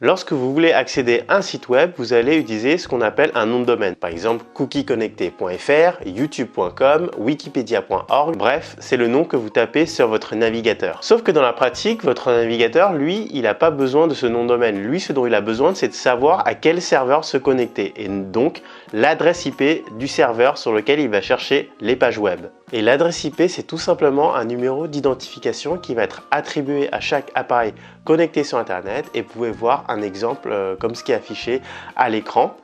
Lorsque vous voulez accéder à un site web, vous allez utiliser ce qu'on appelle un nom de domaine. Par exemple, cookieconnecté.fr, youtube.com, wikipedia.org. Bref, c'est le nom que vous tapez sur votre navigateur. Sauf que dans la pratique, votre navigateur, lui, il n'a pas besoin de ce nom de domaine. Lui, ce dont il a besoin, c'est de savoir à quel serveur se connecter. Et donc, l'adresse IP du serveur sur lequel il va chercher les pages web. Et l'adresse IP, c'est tout simplement un numéro d'identification qui va être attribué à chaque appareil connecté sur Internet. Et vous pouvez voir un exemple comme ce qui est affiché à l'écran.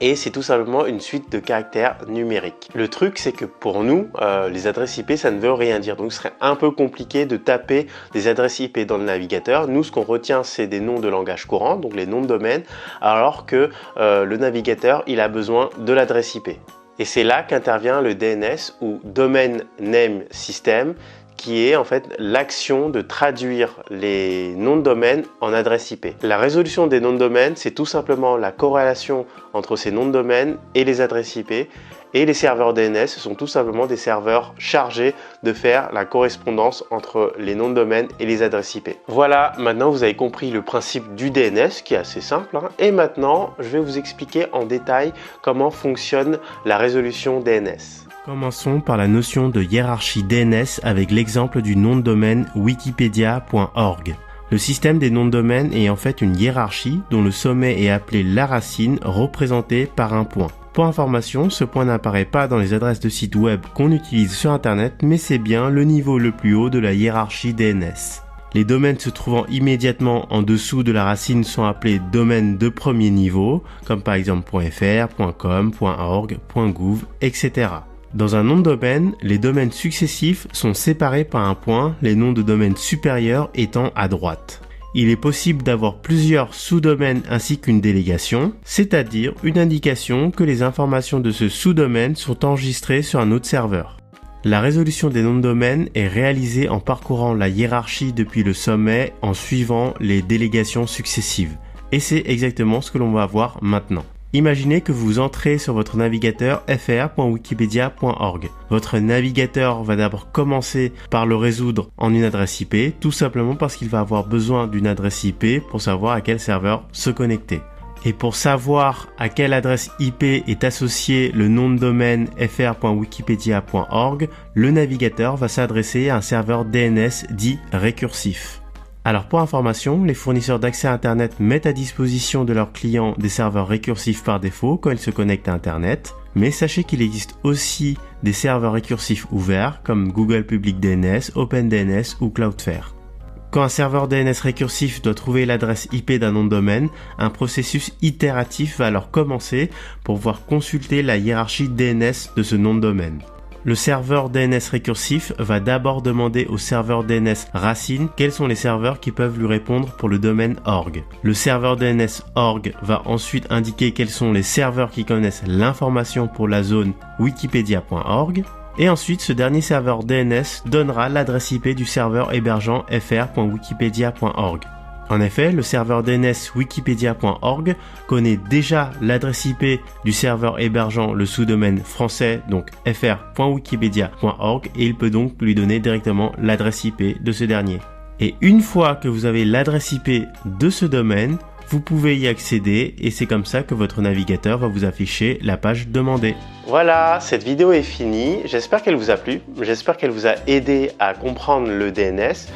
Et c'est tout simplement une suite de caractères numériques. Le truc, c'est que pour nous, les adresses IP, ça ne veut rien dire. Donc, ce serait un peu compliqué de taper des adresses IP dans le navigateur. Nous, ce qu'on retient, c'est des noms de langage courant, donc les noms de domaine, alors que le navigateur, il a besoin de l'adresse IP. Et c'est là qu'intervient le DNS ou Domain Name System, qui est en fait l'action de traduire les noms de domaine en adresse IP. La résolution des noms de domaine, c'est tout simplement la corrélation entre ces noms de domaine et les adresses IP. Et les serveurs DNS, ce sont tout simplement des serveurs chargés de faire la correspondance entre les noms de domaine et les adresses IP. Voilà, maintenant vous avez compris le principe du DNS qui est assez simple. Et maintenant, je vais vous expliquer en détail comment fonctionne la résolution DNS. Commençons par la notion de hiérarchie DNS avec l'exemple du nom de domaine wikipedia.org. Le système des noms de domaine est en fait une hiérarchie dont le sommet est appelé la racine, représentée par un point. Pour information, ce point n'apparaît pas dans les adresses de sites web qu'on utilise sur Internet, mais c'est bien le niveau le plus haut de la hiérarchie DNS. Les domaines se trouvant immédiatement en dessous de la racine sont appelés domaines de premier niveau, comme par exemple .fr, .com, .org, .gouv, etc. Dans un nom de domaine, les domaines successifs sont séparés par un point, les noms de domaine supérieurs étant à droite. Il est possible d'avoir plusieurs sous-domaines ainsi qu'une délégation, c'est-à-dire une indication que les informations de ce sous-domaine sont enregistrées sur un autre serveur. La résolution des noms de domaine est réalisée en parcourant la hiérarchie depuis le sommet en suivant les délégations successives. Et c'est exactement ce que l'on va voir maintenant. Imaginez que vous entrez sur votre navigateur fr.wikipedia.org. Votre navigateur va d'abord commencer par le résoudre en une adresse IP, tout simplement parce qu'il va avoir besoin d'une adresse IP pour savoir à quel serveur se connecter. Et pour savoir à quelle adresse IP est associé le nom de domaine fr.wikipedia.org, le navigateur va s'adresser à un serveur DNS dit récursif. Alors pour information, les fournisseurs d'accès à Internet mettent à disposition de leurs clients des serveurs récursifs par défaut quand ils se connectent à Internet, mais sachez qu'il existe aussi des serveurs récursifs ouverts comme Google Public DNS, OpenDNS ou Cloudflare. Quand un serveur DNS récursif doit trouver l'adresse IP d'un nom de domaine, un processus itératif va alors commencer pour pouvoir consulter la hiérarchie DNS de ce nom de domaine. Le serveur DNS récursif va d'abord demander au serveur DNS racine quels sont les serveurs qui peuvent lui répondre pour le domaine org. Le serveur DNS org va ensuite indiquer quels sont les serveurs qui connaissent l'information pour la zone wikipedia.org. Et ensuite, ce dernier serveur DNS donnera l'adresse IP du serveur hébergeant fr.wikipedia.org. En effet, le serveur DNS wikipedia.org connaît déjà l'adresse IP du serveur hébergeant le sous-domaine français, donc fr.wikipedia.org, et il peut donc lui donner directement l'adresse IP de ce dernier. Et une fois que vous avez l'adresse IP de ce domaine, vous pouvez y accéder et c'est comme ça que votre navigateur va vous afficher la page demandée. Voilà, cette vidéo est finie. J'espère qu'elle vous a plu. J'espère qu'elle vous a aidé à comprendre le DNS.